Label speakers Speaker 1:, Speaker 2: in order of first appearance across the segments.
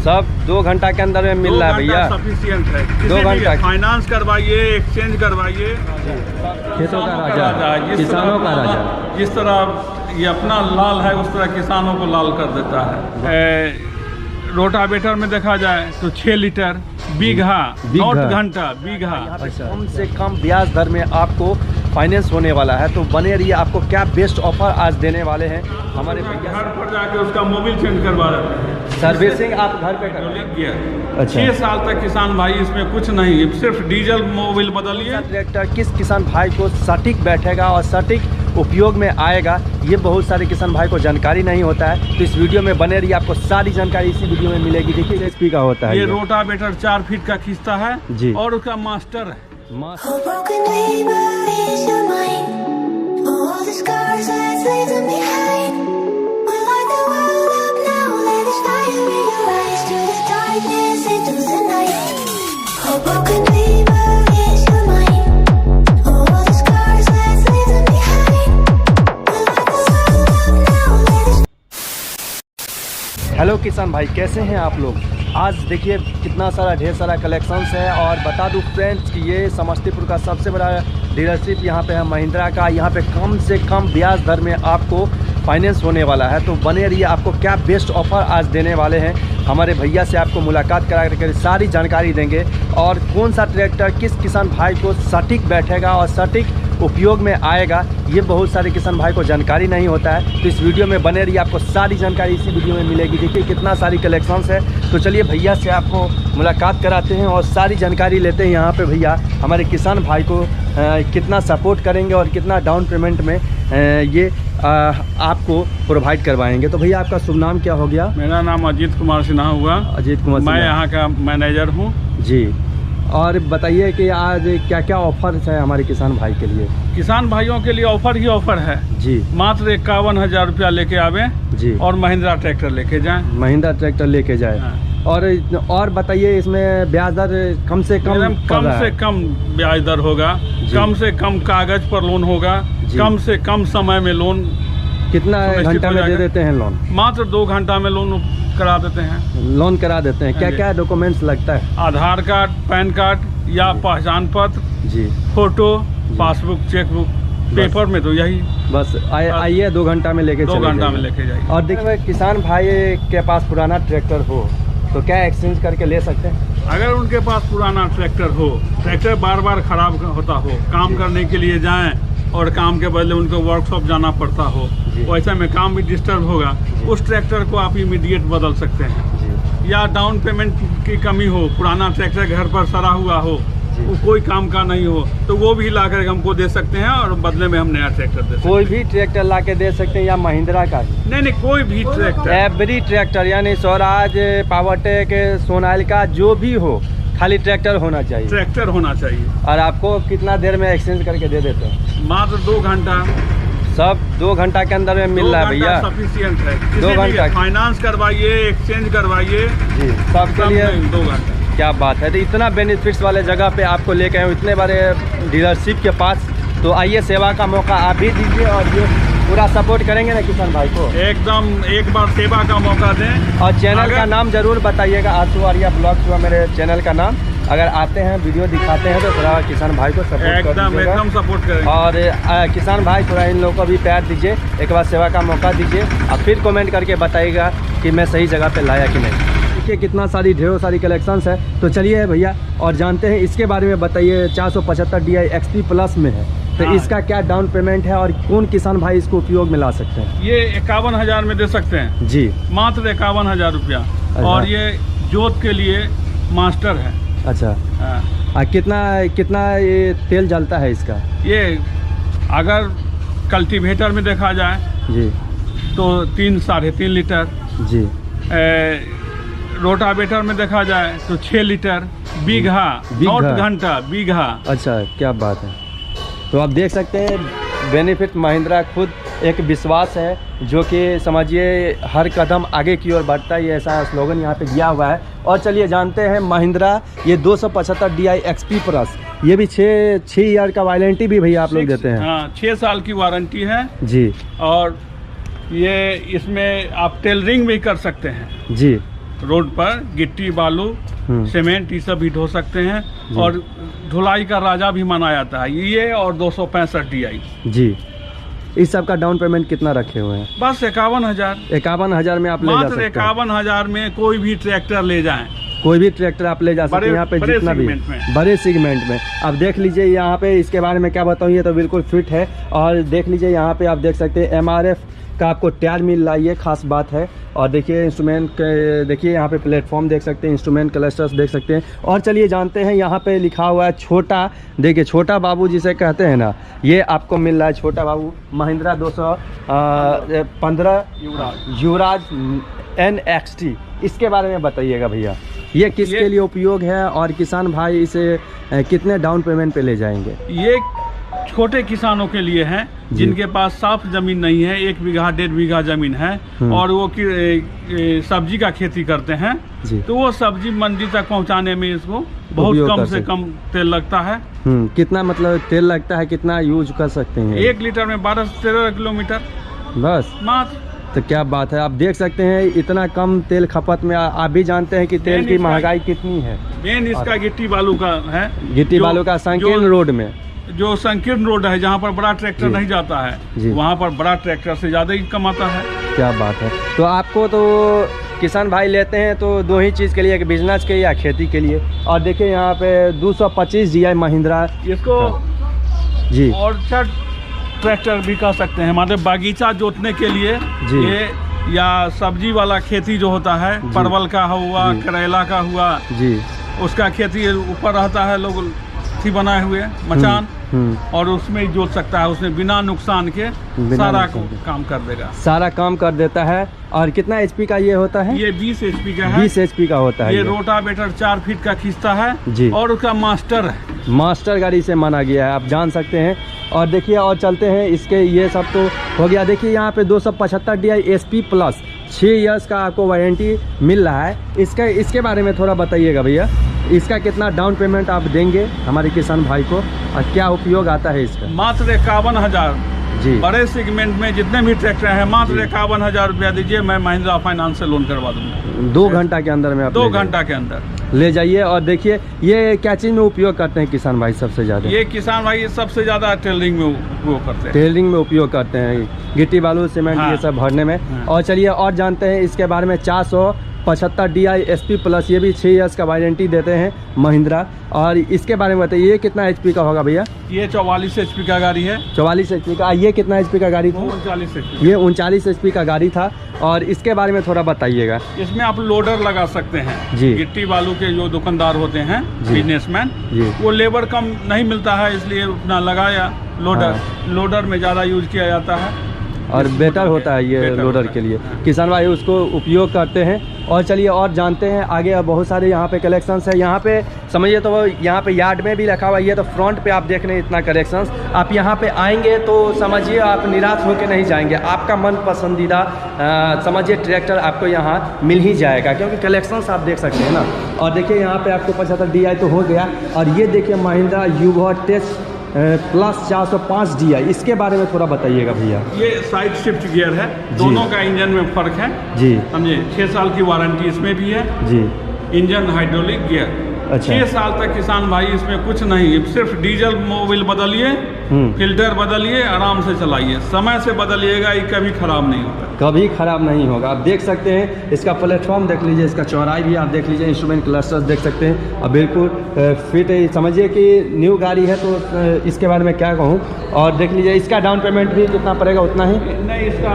Speaker 1: सब 2 घंटा के अंदर में मिल रहा है भैया।
Speaker 2: सफिशिएंट है।
Speaker 1: 2 घंटा
Speaker 2: फाइनेंस करवाइए, एक्सचेंज करवाइए।
Speaker 1: खेतों का राजा, किसानों का राजा।
Speaker 2: जिस तरह ये अपना लाल है उस तरह किसानों को लाल कर देता है। रोटावेटर में देखा जाए तो 6 लीटर बीघा, नॉट घंटा, बीघा।
Speaker 1: कम से कम ब्याज दर में आपको फाइनेंस होने वाला है, तो बने रहिए। आपको क्या बेस्ट ऑफर आज देने वाले हैं हमारे भैया।
Speaker 2: घर पर जाके उसका मोबिल चेंज करवा रहे हैं।
Speaker 1: सर्विसिंग आप घर पे कर
Speaker 2: गियर। 6 साल तक किसान भाई इसमें कुछ नहीं है, सिर्फ डीजल मोबिल बदलिए।
Speaker 1: ट्रैक्टर किस किसान भाई को सटीक बैठेगा और सटीक उपयोग में आएगा, ये बहुत सारे किसान भाई को जानकारी नहीं होता है। तो इस वीडियो में बने रहिए, आपको सारी जानकारी इसी वीडियो में मिलेगी। देखिए HP का होता है
Speaker 2: ये रोटावेटर 4 फीट का खींचता है
Speaker 1: जी,
Speaker 2: और उसका मास्टर है।
Speaker 1: हेलो किसान भाई, कैसे हैं आप लोग। आज देखिए कितना सारा ढेर सारा कलेक्शंस है। और बता दूं फ्रेंड्स कि ये समस्तीपुर का सबसे बड़ा डीलरशिप यहाँ पे है महिंद्रा का। यहाँ पे कम से कम ब्याज दर में आपको फाइनेंस होने वाला है, तो बने रहिए। आपको क्या बेस्ट ऑफर आज देने वाले हैं हमारे भैया से, आपको मुलाकात करा करके सारी जानकारी देंगे। और कौन सा ट्रैक्टर किस किसान भाई को सटीक बैठेगा और सटीक उपयोग में आएगा, ये बहुत सारे किसान भाई को जानकारी नहीं होता है। तो इस वीडियो में बने रहिए, आपको सारी जानकारी इसी वीडियो में मिलेगी। देखिए कितना सारी कलेक्शंस है। तो चलिए भैया से आपको मुलाकात कराते हैं और सारी जानकारी लेते हैं। यहाँ पे भैया हमारे किसान भाई को कितना सपोर्ट करेंगे और कितना डाउन पेमेंट में ये आपको प्रोवाइड करवाएंगे। तो भैया आपका शुभ नाम क्या हो गया।
Speaker 2: मेरा नाम अजीत कुमार सिन्हा हुआ।
Speaker 1: अजीत कुमार,
Speaker 2: मैं यहाँ का मैनेजर हूँ
Speaker 1: जी। और बताइए कि आज क्या क्या ऑफर है हमारे किसान भाई के लिए।
Speaker 2: किसान भाइयों के लिए ऑफर ही ऑफर है
Speaker 1: जी।
Speaker 2: मात्र 51,000 रुपया लेके आवे जी, और महिंद्रा ट्रैक्टर लेके जाएं।
Speaker 1: महिंद्रा ट्रैक्टर लेके जाए। हाँ। और बताइए इसमें ब्याज दर कम से कम
Speaker 2: ब्याज दर होगा, कम से कम कागज पर लोन होगा, कम से कम समय में लोन।
Speaker 1: कितना घंटा में दे देते हैं लोन।
Speaker 2: मात्र 2 घंटा में लोन करा देते हैं।
Speaker 1: लोन करा देते हैं। क्या क्या डॉक्यूमेंट्स लगता है।
Speaker 2: आधार कार्ड, पैन कार्ड या पहचान पत्र जी, फोटो, पासबुक, चेकबुक। पेपर में तो यही
Speaker 1: बस आइए 2 घंटा में लेके
Speaker 2: 2 घंटा में लेके जाइए।
Speaker 1: और देखिए किसान भाई के पास पुराना ट्रैक्टर हो तो क्या एक्सचेंज करके ले सकते हैं।
Speaker 2: अगर उनके पास पुराना ट्रैक्टर हो, ट्रैक्टर बार बार खराब होता हो, काम करने के लिए जाएं और काम के बदले उनको वर्कशॉप जाना पड़ता हो, वैसे में काम भी डिस्टर्ब होगा, उस ट्रैक्टर को आप इमीडिएट बदल सकते हैं। या डाउन पेमेंट की कमी हो, पुराना ट्रैक्टर घर पर सड़ा हुआ हो, वो कोई काम का नहीं हो, तो वो भी ला कर हमको दे सकते हैं और बदले में हम नया ट्रैक्टर दे सकते हैं।
Speaker 1: कोई भी ट्रैक्टर ला के दे सकते हैं या महिंद्रा का ही।
Speaker 2: नहीं, कोई भी ट्रैक्टर,
Speaker 1: एवरी ट्रैक्टर, यानी स्वराज, पावरटेक, सोनालिका, जो भी हो, खाली ट्रैक्टर होना चाहिए।
Speaker 2: ट्रैक्टर होना चाहिए।
Speaker 1: और आपको कितना देर में एक्सचेंज करके दे देते हैं।
Speaker 2: मात्र 2 घंटा।
Speaker 1: सब 2 घंटा के अंदर में मिल रहा है भैया।
Speaker 2: सफिशिएंट है।
Speaker 1: 2 घंटा
Speaker 2: फाइनेंस करवाइए, एक्सचेंज करवाइए
Speaker 1: जी, सबके लिए
Speaker 2: 2 घंटा।
Speaker 1: क्या बात है। तो इतना बेनिफिट्स वाले जगह पे आपको लेके आए, इतने बड़े डीलरशिप के पास, तो आइए सेवा का मौका आप भी दीजिए और ये पूरा सपोर्ट करेंगे ना किसान भाई को।
Speaker 2: एकदम एक बार सेवा का मौका दें।
Speaker 1: और चैनल का नाम जरूर बताइएगा, आशु आर्या ब्लॉग्स हुआ मेरे चैनल का नाम। अगर आते हैं वीडियो दिखाते हैं तो थोड़ा किसान भाई को सपोर्ट
Speaker 2: एकदम सपोर्ट करें।
Speaker 1: और किसान भाई थोड़ा इन लोगों को भी प्यार दीजिए, एक बार सेवा का मौका दीजिए और फिर कमेंट करके बताइएगा कि मैं सही जगह पे लाया कि नहीं। देखिए कितना सारी ढेरों सारी कलेक्शंस है। तो चलिए भैया और जानते हैं इसके बारे में। बताइए 475 DI XP प्लस में है, तो इसका क्या डाउन पेमेंट है और कौन किसान भाई इसको उपयोग में ला सकते हैं।
Speaker 2: ये 51,000 में दे सकते हैं जी, मात्र 51,000 रुपया। और ये जोत के लिए मास्टर है।
Speaker 1: अच्छा, कितना ये तेल जलता है इसका।
Speaker 2: ये अगर कल्टीवेटर में देखा जाए जी तो 3-3.5 लीटर जी। रोटावेटर में देखा जाए तो 6 लीटर बीघा, नॉट घंटा, बीघा।
Speaker 1: अच्छा, क्या बात है। तो आप देख सकते हैं बेनिफिट महिंद्रा खुद एक विश्वास है, जो कि समझिए हर कदम आगे की ओर बढ़ता है, ये ऐसा स्लोगन यहाँ पे दिया हुआ है। और चलिए जानते हैं महिंद्रा ये 275 DI XP प्लस, ये भी 6 ईयर का वारंटी भी भैया आप लोग देते हैं।
Speaker 2: हाँ, 6 साल की वारंटी है जी। और ये इसमें आप टेलरिंग भी कर सकते हैं जी। रोड पर गिट्टी बालू सीमेंट ये सब भी ढो सकते हैं। और ढुलाई का राजा भी माना जाता है ये। और 265 DI जी।
Speaker 1: इस सब का डाउन पेमेंट कितना रखे हुए हैं?
Speaker 2: बस 51,000।
Speaker 1: 51,000 में आप ले जा सकते हैं।
Speaker 2: 51,000 में कोई भी ट्रैक्टर ले जाएं।
Speaker 1: कोई भी ट्रैक्टर आप ले जा सकते हैं यहाँ पे, जितना भी बड़े सेगमेंट में। अब देख लीजिए यहाँ पे, इसके बारे में क्या बताऊँ, ये तो बिल्कुल फिट है। और देख लीजिए यहाँ पे आप देख सकते हैं MRF का आपको टायर मिल रहा है, ये खास बात है। और देखिए इंस्ट्रूमेंट के, देखिए यहाँ पे प्लेटफॉर्म देख सकते हैं, इंस्ट्रूमेंट क्लस्टर्स देख सकते हैं। और चलिए जानते हैं, यहाँ पे लिखा हुआ है छोटा, देखिए छोटा बाबू जिसे कहते हैं ना, ये आपको मिल रहा है छोटा बाबू महिंद्रा 215 युवराज NXT। इसके बारे में बताइएगा भैया, ये किसके लिए उपयोग है और किसान भाई इसे कितने डाउन पेमेंट पे ले जाएंगे?
Speaker 2: ये छोटे किसानों के लिए है जिनके पास साफ जमीन नहीं है, 1 बीघा 1.5 बीघा जमीन है और वो सब्जी का खेती करते हैं, तो वो सब्जी मंडी तक पहुंचाने में इसको बहुत कम से कम तेल लगता है।
Speaker 1: कितना मतलब तेल लगता है, कितना यूज कर सकते हैं?
Speaker 2: 1 लीटर में 12 से 13 किलोमीटर
Speaker 1: बस मात्र। तो क्या बात है, आप देख सकते हैं इतना कम तेल खपत में। आप भी जानते हैं कि तेल की महंगाई कितनी है।
Speaker 2: मेन इसका गिट्टी बालू का है,
Speaker 1: गिट्टी बालू का संकीर्ण रोड में,
Speaker 2: जो संकीर्ण रोड है जहाँ पर बड़ा ट्रैक्टर नहीं जाता है, वहाँ पर बड़ा ट्रैक्टर से ज़्यादा ही कमाता है।
Speaker 1: क्या बात है। तो आपको तो किसान भाई लेते हैं तो 2 ही चीज़ के लिए, कि बिजनेस के लिए या खेती के लिए। और देखिए यहाँ पे 225 DI महिंद्रा, इसको जी
Speaker 2: और ट्रैक्टर भी कह सकते हैं, मतलब बागीचा जोतने के लिए ये, या सब्जी वाला खेती जो होता है, परवल का हुआ, करेला का हुआ जी, उसका खेती ऊपर रहता है, लोग बनाए हुए मचान, और उसमें जोत सकता है, उसमें बिना नुकसान के सारा काम कर देगा, सारा काम कर देता है।
Speaker 1: और कितना HP का ये होता है?
Speaker 2: ये 20 HP का है।
Speaker 1: 20 HP का होता है।
Speaker 2: ये रोटावेटर 4 फीट का खींचता है जी, और उसका मास्टर है,
Speaker 1: मास्टर गाड़ी से माना गया है, आप जान सकते हैं। और देखिए और चलते हैं इसके, ये सब तो हो गया। देखिए यहाँ पे 275 DI SP प्लस 6 इयर्स का आपको वारंटी मिल रहा है। इसके बारे में थोड़ा बताइएगा भैया, इसका कितना डाउन पेमेंट आप देंगे हमारे किसान भाई को और क्या उपयोग आता है इसका?
Speaker 2: मात्र 51,000 जी। बड़े सेगमेंट में जितने भी ट्रैक्टर हैं मात्र 51,000 रुपया दीजिए, मैं महिंद्रा फाइनेंस से लोन करवा दूंगा।
Speaker 1: 2 घंटा के अंदर में?
Speaker 2: 2 घंटा के अंदर
Speaker 1: ले जाइए। और देखिए ये क्या चीज़ में उपयोग करते हैं किसान भाई सबसे ज़्यादा?
Speaker 2: ये किसान भाई सबसे ज़्यादा टेलरिंग में उपयोग करते हैं।
Speaker 1: टेलरिंग में उपयोग करते हैं, गिट्टी बालू सीमेंट ये सब भरने में। और चलिए और जानते हैं इसके बारे में। 475 DI SP प्लस, ये भी 6 इयर्स का वारंटी देते हैं महिंद्रा। और इसके बारे में बताइए, ये कितना HP का होगा भैया?
Speaker 2: ये 44 HP का गाड़ी है।
Speaker 1: 44 HP का। ये कितना HP का गाड़ी था?
Speaker 2: 39 HP।
Speaker 1: ये 39 HP का गाड़ी था। और इसके बारे में थोड़ा बताइएगा।
Speaker 2: इसमें आप लोडर लगा सकते हैं जी। गिट्टी बालू के जो दुकानदार होते हैं, बिजनेसमैन, वो लेबर कम नहीं मिलता है, इसलिए अपना लगाया लोडर। लोडर में ज़्यादा यूज किया जाता है
Speaker 1: और बेटर होता है ये लोडर के लिए। किसान भाई उसको उपयोग करते हैं। और चलिए और जानते हैं आगे। बहुत सारे यहाँ पे कलेक्शंस है। यहाँ पे समझिए तो यहाँ पे यार्ड में भी रखा हुआ है, ये तो फ्रंट पे आप देख रहे हैं इतना कलेक्शंस। आप यहाँ पे आएंगे तो समझिए आप निराश होकर नहीं जाएंगे, आपका मन पसंदीदा समझिए ट्रैक्टर आपको यहाँ मिल ही जाएगा, क्योंकि कलेक्शंस आप देख सकते हैं ना। और देखिए यहाँ पे आपको 75 DI तो हो गया। और ये देखिए महिंद्रा युवराज प्लस 405 DI, इसके बारे में थोड़ा बताइएगा भैया।
Speaker 2: ये साइड शिफ्ट गियर है, दोनों का इंजन में फर्क है जी, समझे। 6 साल की वारंटी इसमें भी है जी। Engine hydraulic gear. अच्छा। 6 साल तक किसान भाई इसमें कुछ नहीं, सिर्फ डीजल मोबिल बदलिए, फिल्टर बदलिए, आराम से चलाइए, समय से बदलिएगा, ये कभी खराब नहीं होगा,
Speaker 1: कभी खराब नहीं होगा। आप देख सकते हैं इसका प्लेटफॉर्म देख लीजिए, इसका चौड़ाई भी आप देख लीजिए, इंस्ट्रूमेंट क्लस्टर्स देख सकते हैं। अब बिल्कुल फिट है, समझिए कि न्यू गाड़ी है, तो इसके बारे में क्या कहूँ। और देख लीजिए इसका डाउन पेमेंट भी कितना पड़ेगा? उतना ही
Speaker 2: नहीं, इसका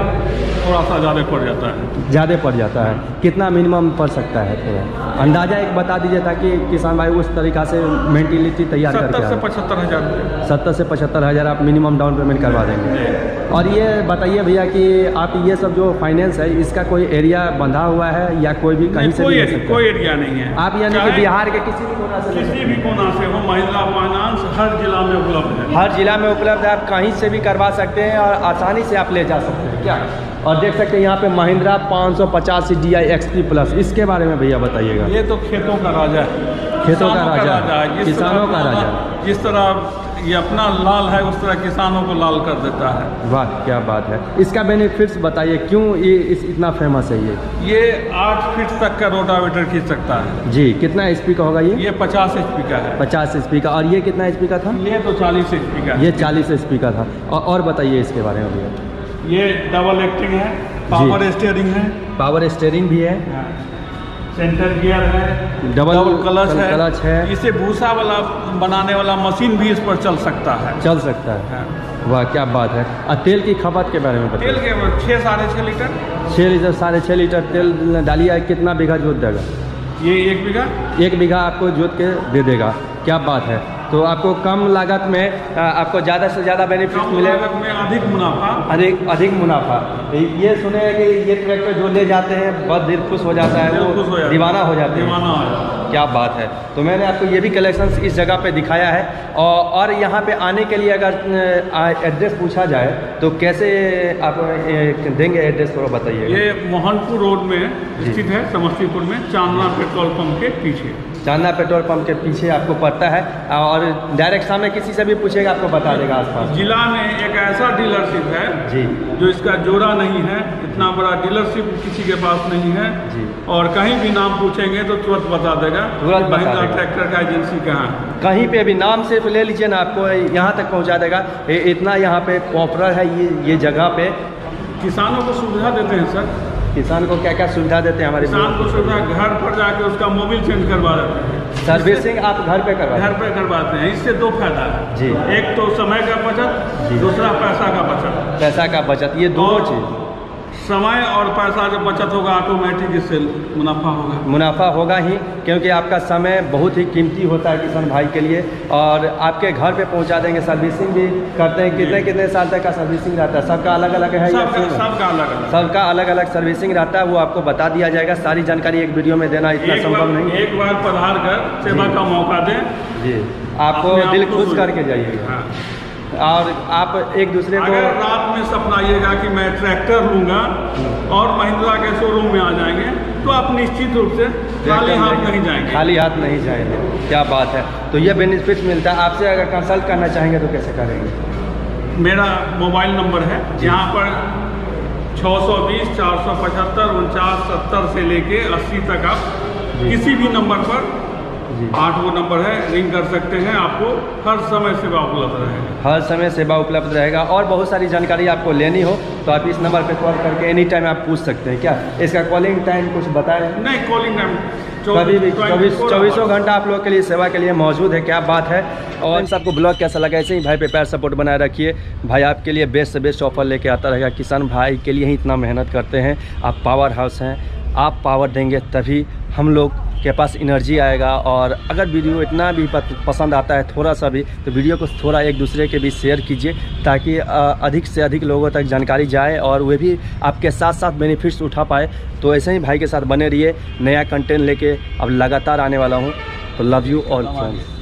Speaker 2: थोड़ा सा ज़्यादा पड़ जाता है।
Speaker 1: ज़्यादा पड़ जाता है? कितना मिनिमम पड़ सकता है? थोड़ा अंदाजा एक बता दीजिए, ताकि किसान भाई उस तरीक़ा से मेंटेलिटी तैयार करके।
Speaker 2: 70 से 75 हज़ार।
Speaker 1: 70 से 75 हज़ार आप मिनिमम डाउन पेमेंट करवा देंगे। और ये बताइए भैया कि आप ये सब जो फाइनेंस है, इसका कोई एरिया बंधा हुआ है या कोई भी कहीं से?
Speaker 2: कोई एरिया नहीं है।
Speaker 1: आप यानी कि बिहार के किसी भी कोना से?
Speaker 2: किसी भी कोना से हो, महिंद्रा फाइनेंस हर जिला में उपलब्ध है।
Speaker 1: हर जिला में उपलब्ध है, आप कहीं से भी करवा सकते हैं और आसानी से आप ले जा सकते हैं क्या। और देख सकते हैं यहाँ पे महिंद्रा 585 DI XP प्लस, इसके बारे में भैया बताइएगा।
Speaker 2: ये तो खेतों का राजा है,
Speaker 1: खेतों का राजा है, किसानों का राजा।
Speaker 2: जिस तरह ये अपना लाल है उस तरह किसानों को लाल कर देता है।
Speaker 1: वाह क्या बात है। इसका बेनिफिट्स बताइए, क्यों ये इतना फेमस है
Speaker 2: ये 8 फीट तक का रोटावेटर खींच सकता है
Speaker 1: जी। कितना एचपी का होगा ये?
Speaker 2: 50 HP का है।
Speaker 1: 50 एचपी का। और ये कितना एचपी का था?
Speaker 2: ये तो 40 HP का है।
Speaker 1: ये 40 एचपी का था। और बताइए इसके बारे में भैया।
Speaker 2: ये डबल एक्टिंग है, पावर स्टीयरिंग है,
Speaker 1: पावर स्टीयरिंग भी है,
Speaker 2: सेंटर गियर है,
Speaker 1: डबल
Speaker 2: क्लच है। इसे भूसा वाला बनाने वाला मशीन भी इस पर चल सकता है।
Speaker 1: चल सकता है। वाह क्या बात है। और तेल की खपत के बारे में बताइए।
Speaker 2: तेल के 6 साढ़े 6 लीटर
Speaker 1: 6 लीटर 6.5 लीटर तेल डालिए। कितना बीघा जोत देगा?
Speaker 2: ये 1 बीघा
Speaker 1: 1 बीघा आपको जोत के दे देगा। क्या बात है। तो आपको कम लागत में आपको ज़्यादा से ज़्यादा बेनिफिट मिलेगा,
Speaker 2: लागत में अधिक मुनाफा।
Speaker 1: अधिक मुनाफा। ये सुने हैं कि ये ट्रैक्टर जो ले जाते हैं बहुत दिल खुश हो जाता है, वो दीवाना हो जाते हैं। क्या बात है। तो मैंने आपको ये भी कलेक्शन इस जगह पे दिखाया है। और यहाँ पे आने के लिए अगर एड्रेस पूछा जाए तो कैसे आप देंगे एड्रेस, थोड़ा बताइए।
Speaker 2: ये मोहनपुर रोड में स्थित है, समस्तीपुर में, चांदना पेट्रोल पंप के पीछे।
Speaker 1: चांदना पेट्रोल पंप के पीछे आपको पड़ता है। और डायरेक्ट सामने किसी से भी पूछेगा आपको बता देगा आसपास।
Speaker 2: जिला में एक ऐसा डीलरशिप है
Speaker 1: जी
Speaker 2: जो इसका जोड़ा नहीं है। इतना बड़ा डीलरशिप किसी के पास नहीं है
Speaker 1: जी।
Speaker 2: और कहीं भी नाम पूछेंगे तो तुरंत बता देगा महिंद्रा ट्रैक्टर का एजेंसी कहाँ है।
Speaker 1: कहीं पे भी नाम सिर्फ ले लीजिए ना, आपको यहाँ तक पहुँचा देगा। इतना यहाँ पे पॉपुलर है ये जगह पे।
Speaker 2: किसानों को सुविधा देते हैं सर।
Speaker 1: किसान को क्या क्या सुविधा देते हैं हमारे?
Speaker 2: किसान को सुविधा, घर पर जाके उसका मोबिल चेंज करवा देते हैं।
Speaker 1: सर्विसिंग आप घर पे करवाते हैं?
Speaker 2: घर पे करवाते हैं। इससे 2 फायदा है
Speaker 1: जी।
Speaker 2: एक तो समय का बचत, दूसरा पैसा का बचत।
Speaker 1: पैसा का बचत, ये दोनों चीज़।
Speaker 2: समय और पैसा जब बचत होगा ऑटोमेटिक इससे मुनाफा होगा।
Speaker 1: मुनाफा होगा ही, क्योंकि आपका समय बहुत ही कीमती होता है किसान भाई के लिए। और आपके घर पे पहुंचा देंगे। सर्विसिंग भी करते हैं। कितने साल तक का सर्विसिंग रहता है? सबका अलग अलग है? सबका अलग अलग सर्विसिंग रहता है। वो आपको बता दिया जाएगा। सारी जानकारी एक वीडियो में देना इतना संभव नहीं।
Speaker 2: एक बार पधार कर सेवा का मौका दें
Speaker 1: जी। आपको दिल खुश करके जाइएगा। और आप एक दूसरे को,
Speaker 2: अगर रात में सपनाइएगा कि मैं ट्रैक्टर लूँगा और महिंद्रा के शोरूम में आ जाएंगे तो आप निश्चित रूप से खाली हाथ नहीं जाएंगे।
Speaker 1: खाली हाथ नहीं जाएंगे। क्या बात है। तो ये बेनिफिट मिलता है। आपसे अगर कंसल्ट करना चाहेंगे तो कैसे करेंगे?
Speaker 2: मेरा मोबाइल नंबर है, यहाँ पर 620 475 4970 से लेके 80 तक आप किसी भी नंबर पर 8 वो नंबर है, रिंग कर सकते हैं। आपको हर समय सेवा उपलब्ध रहेगा।
Speaker 1: हर समय सेवा उपलब्ध रहेगा। और बहुत सारी जानकारी आपको लेनी हो तो आप इस नंबर पे कॉल करके एनी टाइम आप पूछ सकते हैं। क्या इसका कॉलिंग टाइम कुछ बताएं?
Speaker 2: नहीं, कॉलिंग टाइम
Speaker 1: कभी भी 24 घंटा आप लोग के लिए सेवा के लिए मौजूद है। क्या बात है। और आपको ब्लॉग कैसा लगा? ऐसे ही भाई पे प्यार सपोर्ट बनाए रखिए। भाई आपके लिए बेस्ट से बेस्ट ऑफर लेके आता रहेगा। किसान भाई के लिए ही इतना मेहनत करते हैं। आप पावर हाउस हैं, आप पावर देंगे तभी हम लोग के पास एनर्जी आएगा। और अगर वीडियो इतना भी पसंद आता है थोड़ा सा भी, तो वीडियो को थोड़ा एक दूसरे के भी शेयर कीजिए ताकि अधिक से अधिक लोगों तक जानकारी जाए और वे भी आपके साथ साथ बेनिफिट्स उठा पाए। तो ऐसे ही भाई के साथ बने रहिए। नया कंटेंट लेके अब लगातार आने वाला हूँ। तो लव यू ऑल फ्रेंड्स।